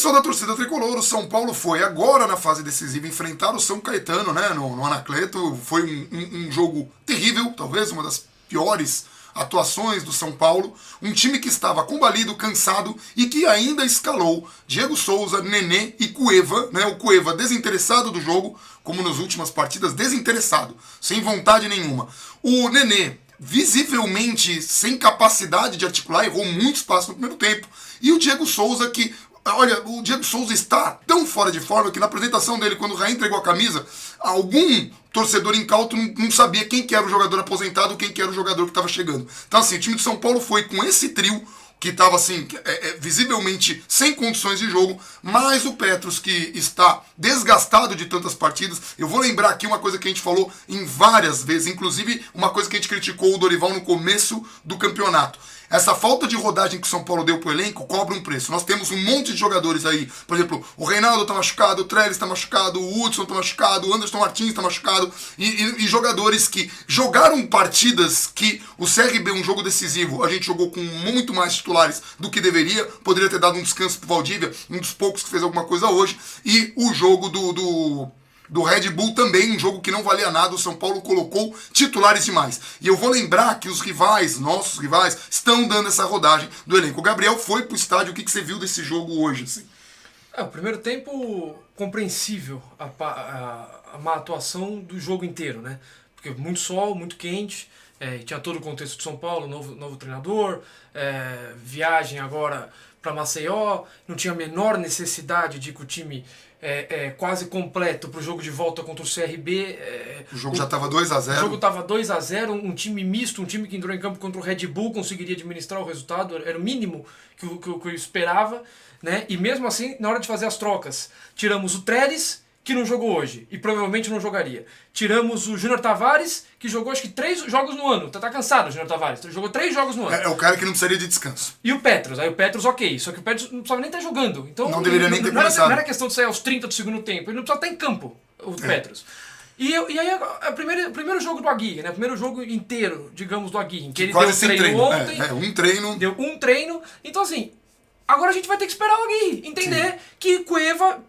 Pessoal da torcida tricolor, o São Paulo foi agora na fase decisiva enfrentar o São Caetano, né, no Anacleto. Foi um jogo terrível, talvez uma das piores atuações do São Paulo. Um time que estava combalido, cansado e que ainda escalou Diego Souza, Nenê e Cueva, né, o Cueva desinteressado do jogo, como nas últimas partidas, desinteressado, sem vontade nenhuma. O Nenê, visivelmente sem capacidade de articular, errou muito espaço no primeiro tempo. E o Diego Souza que... Olha, o Diego Souza está tão fora de forma que na apresentação dele, quando o Raí entregou a camisa, algum torcedor incauto não sabia quem que era o jogador aposentado, quem que era o jogador que estava chegando. Então assim, o time de São Paulo foi com esse trio, que estava assim, visivelmente sem condições de jogo, mas o Petros, que está desgastado de tantas partidas. Eu vou lembrar aqui uma coisa que a gente falou em várias vezes, inclusive uma coisa que a gente criticou o Dorival no começo do campeonato. Essa falta de rodagem que o São Paulo deu pro elenco cobra um preço. Nós temos um monte de jogadores aí. Por exemplo, o Reinaldo tá machucado, o Trellis tá machucado, o Hudson tá machucado, o Anderson Martins tá machucado. E jogadores que jogaram partidas que o CRB, um jogo decisivo, a gente jogou com muito mais titulares do que deveria. Poderia ter dado um descanso pro Valdívia, um dos poucos que fez alguma coisa hoje. E o jogo do Red Bull também, um jogo que não valia nada, o São Paulo colocou titulares demais. E eu vou lembrar que os rivais, nossos rivais, estão dando essa rodagem do elenco. O Gabriel foi pro estádio, o que você viu desse jogo hoje? Assim? O primeiro tempo, compreensível a má atuação do jogo inteiro, né? Porque muito sol, muito quente, tinha todo o contexto de São Paulo, novo treinador, viagem agora para Maceió, não tinha a menor necessidade de que o time quase completo para o jogo de volta contra o CRB. O jogo já estava 2-0. O jogo estava 2-0, um time misto, um time que entrou em campo contra o Red Bull, conseguiria administrar o resultado, era o mínimo que eu esperava, né? E mesmo assim, na hora de fazer as trocas, tiramos o Trellis, que não jogou hoje, e provavelmente não jogaria. Tiramos o Júnior Tavares, que jogou acho que 3 jogos no ano. Tá cansado o Júnior Tavares, jogou 3 jogos no ano. É o cara que não precisaria de descanso. E o Petros, aí o Petros ok, só que o Petros não precisava nem estar jogando. Então, não deveria nem ter começado. Não era questão de sair aos 30 do segundo tempo, ele não precisava estar em campo, o Petros. E aí, o primeiro jogo do Aguirre, né? O primeiro jogo inteiro, digamos, do Aguirre, que ele deu treino ontem. Um treino. Deu um treino. Então, assim, agora a gente vai ter que esperar o Aguirre entender que Cueva,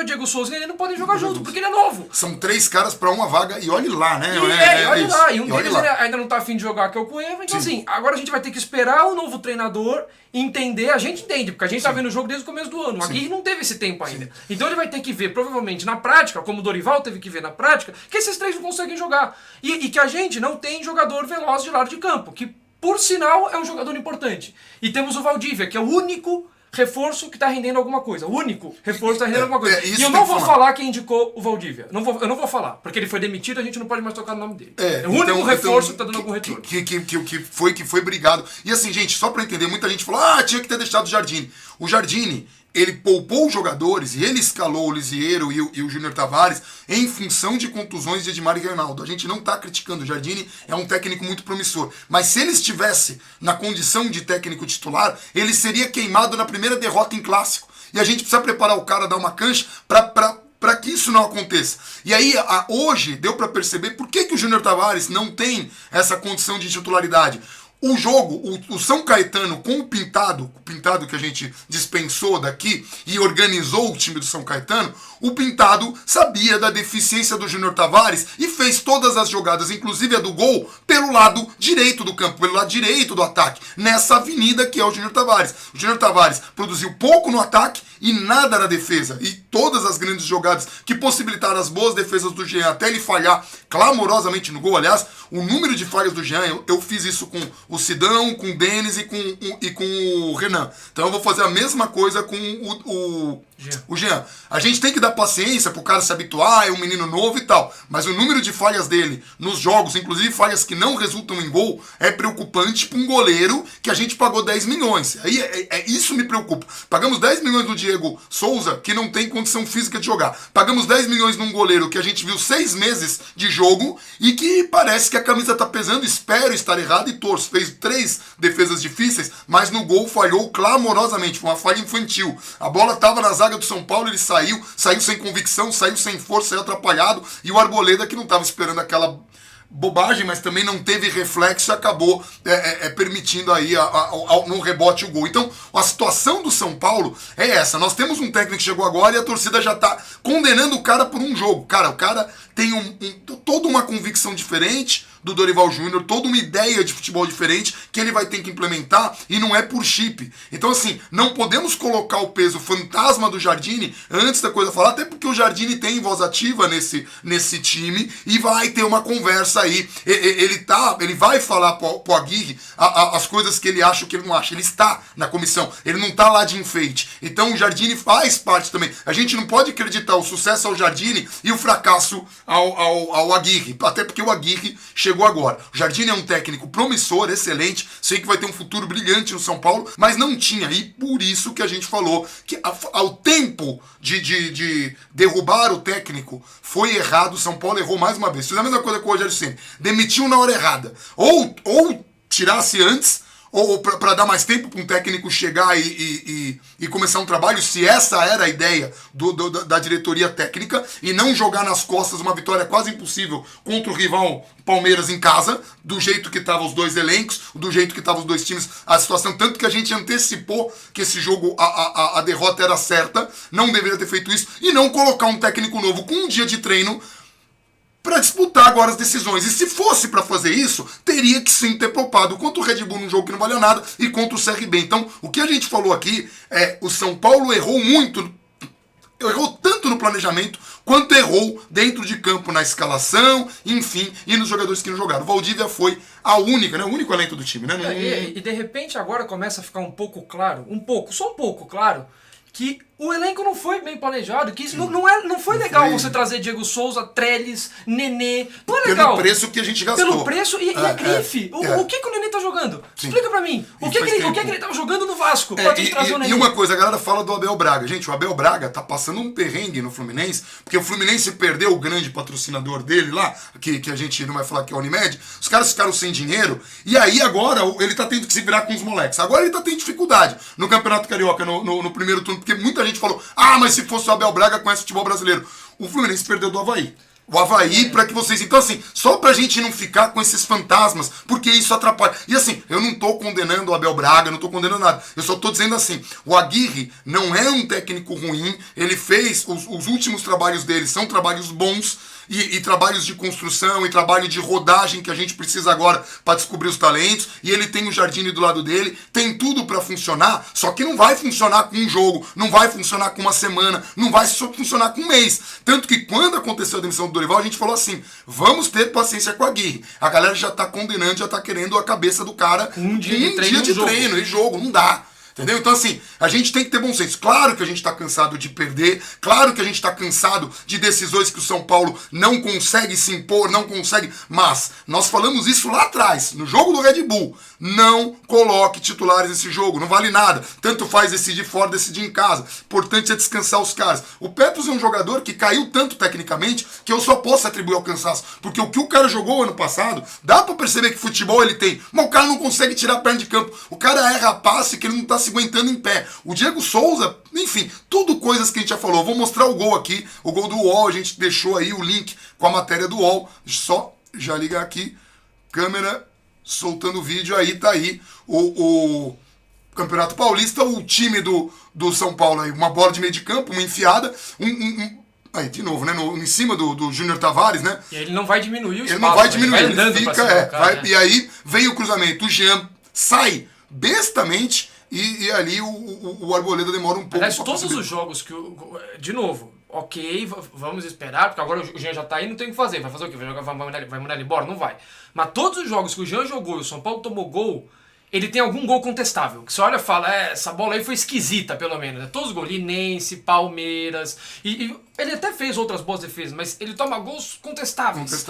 Diego Souza e ele não podem jogar junto, porque ele é novo. São 3 caras pra uma vaga e olhe lá, né? Olhe lá. E um deles ainda não tá afim de jogar, que é o Cueva. Então, assim, agora a gente vai ter que esperar o novo treinador entender. A gente entende, porque a gente tá vendo o jogo desde o começo do ano. O Aguirre não teve esse tempo ainda. Então ele vai ter que ver, provavelmente, na prática, como o Dorival teve que ver na prática, que esses 3 não conseguem jogar. E que a gente não tem jogador veloz de lado de campo, que por sinal, é um jogador importante. E temos o Valdívia, que é o único reforço que está rendendo alguma coisa. O único reforço que está rendendo alguma coisa. E eu não vou falar quem indicou o Valdívia. Eu não vou falar, porque ele foi demitido, a gente não pode mais tocar no nome dele. É o único reforço que está dando algum retorno. Que foi brigado. E assim, gente, só para entender, muita gente falou, tinha que ter deixado o Jardine. O Jardine, ele poupou os jogadores e ele escalou o Lisieiro e o Júnior Tavares em função de contusões de Edmar e Reinaldo. A gente não está criticando. O Jardine é um técnico muito promissor. Mas se ele estivesse na condição de técnico titular, ele seria queimado na primeira derrota em clássico. E a gente precisa preparar o cara, dar uma cancha para que isso não aconteça. E aí, hoje, deu para perceber por que o Júnior Tavares não tem essa condição de titularidade. O jogo, o São Caetano com o Pintado que a gente dispensou daqui e organizou o time do São Caetano, o Pintado sabia da deficiência do Júnior Tavares e fez todas as jogadas, inclusive a do gol, pelo lado direito do campo, pelo lado direito do ataque, nessa avenida que é o Júnior Tavares. O Júnior Tavares produziu pouco no ataque e nada na defesa. E todas as grandes jogadas que possibilitaram as boas defesas do Jean até ele falhar clamorosamente no gol. Aliás, o número de falhas do Jean, eu fiz isso com o Sidão, com o Denis e com o Renan. Então eu vou fazer a mesma coisa com o Jean. A gente tem que dar paciência pro cara se habituar, é um menino novo e tal. Mas o número de falhas dele nos jogos, inclusive falhas que não resultam em gol, é preocupante para um goleiro que a gente pagou 10 milhões. Aí isso me preocupa. Pagamos 10 milhões do Diego Souza, que não tem condição física de jogar. Pagamos 10 milhões num goleiro que a gente viu 6 meses de jogo e que parece que a camisa tá pesando. Espero estar errado e torço. Fez 3 defesas difíceis, mas no gol falhou clamorosamente. Foi uma falha infantil. A bola tava na zaga do São Paulo, ele saiu sem convicção, saiu sem força, saiu atrapalhado. E o Arboleda, que não tava esperando aquela bobagem, mas também não teve reflexo e acabou permitindo aí no rebote o gol. Então, a situação do São Paulo é essa. Nós temos um técnico que chegou agora e a torcida já tá condenando o cara por um jogo. Cara, o cara tem toda uma convicção diferente do Dorival Júnior, toda uma ideia de futebol diferente que ele vai ter que implementar e não é por chip. Então, assim, não podemos colocar o peso fantasma do Jardine antes da coisa falar, até porque o Jardine tem voz ativa nesse time e vai ter uma conversa aí. Ele vai falar pro Aguirre as coisas que ele acha que ele não acha. Ele está na comissão, ele não está lá de enfeite. Então, o Jardine faz parte também. A gente não pode acreditar o sucesso ao Jardine e o fracasso ao Aguirre, até porque o Aguirre chegou agora. O Jardine é um técnico promissor, excelente, sei que vai ter um futuro brilhante no São Paulo, mas não tinha, e por isso que a gente falou que ao tempo de derrubar o técnico foi errado. O São Paulo errou mais uma vez. Fez a mesma coisa com o Rogério Ceni, demitiu na hora errada, ou tirasse antes, ou para dar mais tempo para um técnico chegar e começar um trabalho, se essa era a ideia da diretoria técnica, e não jogar nas costas uma vitória quase impossível contra o rival Palmeiras em casa, do jeito que estavam os dois elencos, do jeito que estavam os dois times, a situação, tanto que a gente antecipou que esse jogo, a derrota era certa, não deveria ter feito isso, e não colocar um técnico novo com um dia de treino para disputar agora as decisões. E se fosse para fazer isso, teria que sim ter poupado contra o Red Bull num jogo que não valeu nada e contra o CRB. Então, o que a gente falou aqui é o São Paulo errou muito, errou tanto no planejamento quanto errou dentro de campo na escalação, enfim, e nos jogadores que não jogaram. O Valdívia foi a única, né? O único alento do time, né? E de repente agora começa a ficar um pouco claro, só um pouco claro, que o elenco não foi bem planejado, que isso não foi legal você trazer Diego Souza, Trellis, Nenê. Não é legal. Pelo preço que a gente gastou. Pelo preço e a grife. O que o Nenê tá jogando? Sim. Explica pra mim. O que ele tava jogando no Vasco? E uma coisa, a galera fala do Abel Braga. Gente, o Abel Braga tá passando um perrengue no Fluminense, porque o Fluminense perdeu o grande patrocinador dele lá, que a gente não vai falar que é a Unimed. Os caras ficaram sem dinheiro, e aí agora ele tá tendo que se virar com os moleques. Agora ele tá tendo dificuldade no Campeonato Carioca, no primeiro turno, porque muita gente falou, mas se fosse o Abel Braga conhece o futebol brasileiro. O Fluminense perdeu do Avaí. O Avaí, para que vocês... Então, assim, só pra gente não ficar com esses fantasmas, porque isso atrapalha. E assim, eu não tô condenando o Abel Braga, não tô condenando nada. Eu só tô dizendo assim, o Aguirre não é um técnico ruim, ele fez... Os últimos trabalhos dele são trabalhos bons, e trabalhos de construção e trabalho de rodagem que a gente precisa agora para descobrir os talentos, e ele tem o Jardine do lado dele, tem tudo para funcionar, só que não vai funcionar com um jogo, não vai funcionar com uma semana, não vai funcionar com um mês. Tanto que quando aconteceu a demissão do Dorival, a gente falou assim, vamos ter paciência com a Aguirre. A galera já tá condenando, já tá querendo a cabeça do cara um dia de treino e jogo, não dá. Entendeu? Então, assim, a gente tem que ter bom senso. Claro que a gente está cansado de perder, claro que a gente está cansado de decisões que o São Paulo não consegue se impor, não consegue, mas nós falamos isso lá atrás, no jogo do Red Bull. Não coloque titulares nesse jogo, não vale nada. Tanto faz decidir fora, decidir em casa. Importante é descansar os caras. O Petros é um jogador que caiu tanto tecnicamente que eu só posso atribuir ao cansaço. Porque o que o cara jogou ano passado, dá pra perceber que futebol ele tem, mas o cara não consegue tirar a perna de campo. O cara erra passe que ele não tá se aguentando em pé. O Diego Souza, enfim, tudo coisas que a gente já falou. Eu vou mostrar o gol aqui, o gol do UOL, a gente deixou aí o link com a matéria do UOL. Só já ligar aqui, câmera soltando o vídeo, aí tá aí o Campeonato Paulista, o time do São Paulo aí, uma bola de meio de campo, uma enfiada, aí, de novo, né? Em cima do Júnior Tavares, né? E ele não vai diminuir o espaço. Ele não vai diminuir, ele fica, e aí vem o cruzamento, o Jean sai bestamente e ali o Arboleda demora um pouco. Aliás, todos os jogos que de novo, ok, vamos esperar, porque agora o Jean já tá aí, não tem o que fazer. Vai fazer o quê? Vai mandar ele embora? Não vai. Mas todos os jogos que o Jean jogou e o São Paulo tomou gol, ele tem algum gol contestável. Que você olha e fala, essa bola aí foi esquisita, pelo menos. Todos os gols, Linense, Palmeiras. E ele até fez outras boas defesas, mas ele toma gols contestáveis.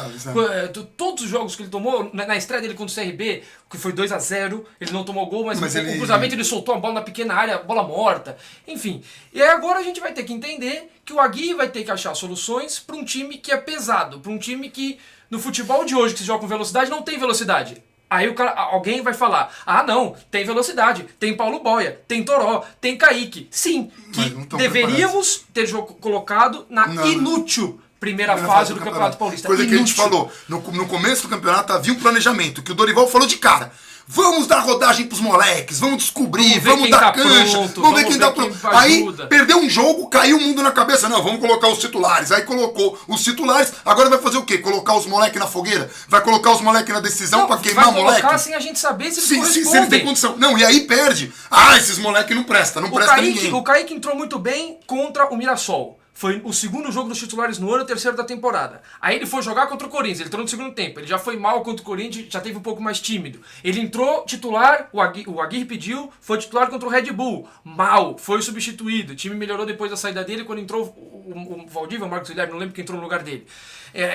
Todos os jogos que ele tomou, na estreia dele contra o CRB, que foi 2-0, ele não tomou gol, mas o cruzamento ele soltou a bola na pequena área, bola morta. Enfim. E aí agora a gente vai ter que entender que o Aguirre vai ter que achar soluções para um time que é pesado, para um time que no futebol de hoje, que se joga com velocidade, não tem velocidade. Aí alguém vai falar, não, tem velocidade, tem Paulo Boia, tem Toró, tem Kaique. Sim, que deveríamos ter colocado na inútil primeira fase do Campeonato Paulista. Coisa que a gente falou, no começo do campeonato havia um planejamento, que o Dorival falou de cara. Vamos dar rodagem pros moleques, vamos descobrir, vamos dar cancha, vamos ver quem tá pronto. Aí, perdeu um jogo, caiu o mundo na cabeça. Não, vamos colocar os titulares. Aí colocou os titulares, agora vai fazer o quê? Colocar os moleques na fogueira? Vai colocar os moleques na decisão pra queimar o moleque? Vai colocar sem a gente saber se eles correspondem. Se ele tem condição. Não, e aí perde. Ah, esses moleques não prestam, não presta ninguém. O Kaique entrou muito bem contra o Mirassol. Foi o segundo jogo dos titulares no ano, o terceiro da temporada. Aí ele foi jogar contra o Corinthians, ele entrou no segundo tempo. Ele já foi mal contra o Corinthians, já teve um pouco mais tímido. Ele entrou titular, o Aguirre pediu, foi titular contra o Red Bull. Mal, foi substituído. O time melhorou depois da saída dele, quando entrou o Valdívia, o Marcos Guilherme, não lembro quem entrou no lugar dele.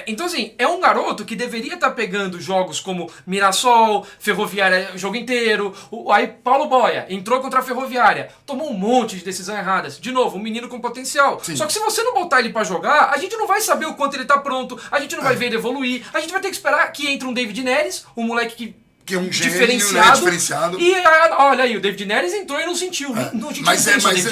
Então assim, é um garoto que deveria estar pegando jogos como Mirassol, Ferroviária, jogo inteiro. Aí Paulo Boia entrou contra a Ferroviária, tomou um monte de decisões erradas. De novo, um menino com potencial. Sim. Só que se você não botar ele pra jogar, a gente não vai saber o quanto ele tá pronto, a gente não vai ver ele evoluir, a gente vai ter que esperar que entre um David Neres, um moleque que é um gênio, diferenciado. E olha aí, o David Neres entrou e não sentiu.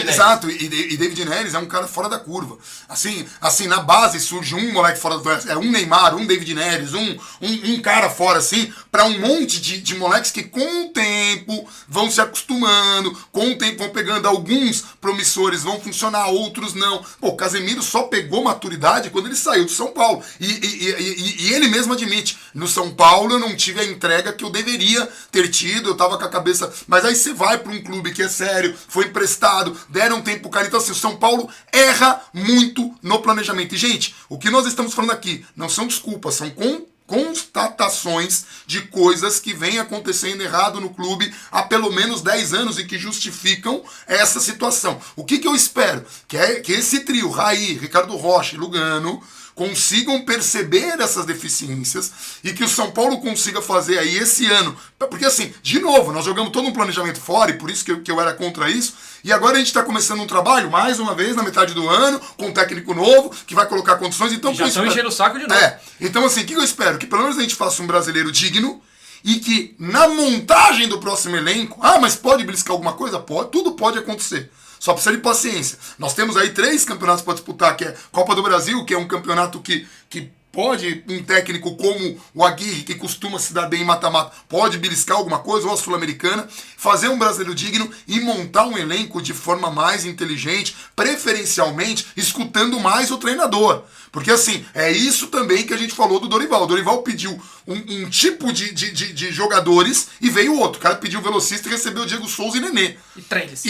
Exato, e David Neres é um cara fora da curva. Assim, na base surge um moleque fora do um Neymar, um David Neres, um cara fora assim, pra um monte de moleques que com o tempo vão se acostumando, com o tempo vão pegando, alguns promissores vão funcionar, outros não. Pô, o Casemiro só pegou maturidade quando ele saiu do São Paulo. E ele mesmo admite, no São Paulo eu não tive a entrega que eu deveria ter tido, eu tava com a cabeça... Mas aí você vai para um clube que é sério, foi emprestado, deram um tempo pro cara. Então assim, o São Paulo erra muito no planejamento. E gente, o que nós estamos falando aqui não são desculpas, são constatações de coisas que vêm acontecendo errado no clube há pelo menos 10 anos e que justificam essa situação. O que eu espero? Que esse trio, Raí, Ricardo Rocha e Lugano, consigam perceber essas deficiências e que o São Paulo consiga fazer aí esse ano. Porque assim, de novo, nós jogamos todo um planejamento fora e por isso que eu era contra isso. E agora a gente está começando um trabalho, mais uma vez, na metade do ano, com um técnico novo, que vai colocar condições. Então, já estão enchendo o saco de novo. Então assim, o que eu espero? Que pelo menos a gente faça um brasileiro digno e que na montagem do próximo elenco, mas pode beliscar alguma coisa? Pode, tudo pode acontecer. Só precisa de paciência. Nós temos aí 3 campeonatos para disputar, que é Copa do Brasil, que é um campeonato que pode, um técnico como o Aguirre, que costuma se dar bem em mata-mata, pode beliscar alguma coisa, ou a Sul-Americana, fazer um brasileiro digno e montar um elenco de forma mais inteligente, preferencialmente escutando mais o treinador. Porque assim, é isso também que a gente falou do Dorival. O Dorival pediu um tipo de jogadores e veio outro. O cara pediu velocista e recebeu o Diego Souza e Nenê. E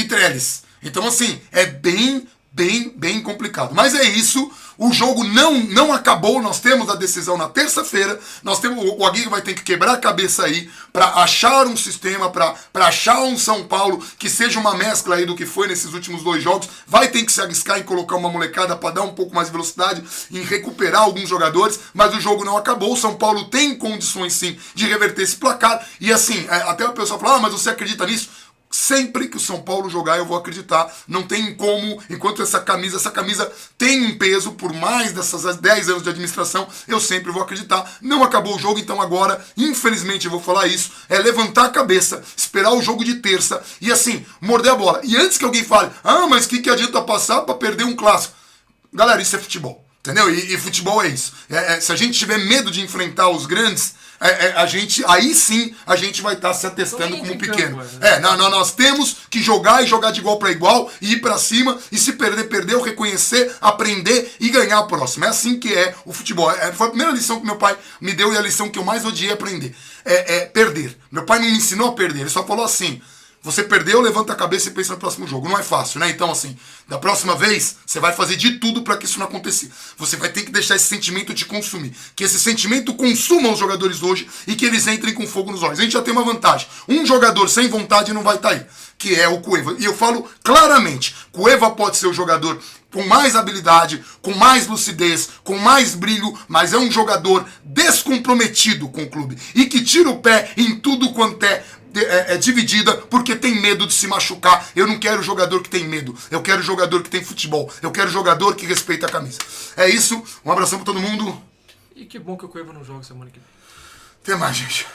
Trellis. Então assim, é bem complicado. Mas é isso. O jogo não acabou, nós temos a decisão na terça-feira, o Aguirre vai ter que quebrar a cabeça aí para achar um sistema, para achar um São Paulo que seja uma mescla aí do que foi nesses últimos 2 jogos, vai ter que se arriscar em colocar uma molecada para dar um pouco mais de velocidade, em recuperar alguns jogadores, mas o jogo não acabou, o São Paulo tem condições sim de reverter esse placar, e assim, até o pessoal fala, mas você acredita nisso? Sempre que o São Paulo jogar eu vou acreditar, não tem como, enquanto essa camisa tem um peso por mais dessas 10 anos de administração, eu sempre vou acreditar. Não acabou o jogo, então agora, infelizmente eu vou falar isso, é levantar a cabeça, esperar o jogo de terça e assim, morder a bola. E antes que alguém fale, mas que adianta passar para perder um clássico? Galera, isso é futebol, entendeu? E futebol é isso. Se a gente tiver medo de enfrentar os grandes, aí sim a gente vai estar se atestando como pequeno. Nós temos que jogar e jogar de igual para igual e ir para cima e se perdeu, reconhecer, aprender e ganhar a próxima. É assim que é o futebol. Foi a primeira lição que meu pai me deu e a lição que eu mais odiei aprender. Perder. Meu pai não me ensinou a perder, ele só falou assim: você perdeu, levanta a cabeça e pensa no próximo jogo. Não é fácil, né? Então, assim, da próxima vez, você vai fazer de tudo para que isso não aconteça. Você vai ter que deixar esse sentimento te consumir. Que esse sentimento consuma os jogadores hoje e que eles entrem com fogo nos olhos. A gente já tem uma vantagem. Um jogador sem vontade não vai estar aí, que é o Cueva. E eu falo claramente, Cueva pode ser o jogador com mais habilidade, com mais lucidez, com mais brilho, mas é um jogador descomprometido com o clube e que tira o pé em tudo quanto é dividida porque tem medo de se machucar. Eu não quero jogador que tem medo, eu quero jogador que tem futebol, eu quero jogador que respeita a camisa. É isso, um abração pra todo mundo. E que bom que o Cueva não joga semana que vem. Até mais, gente.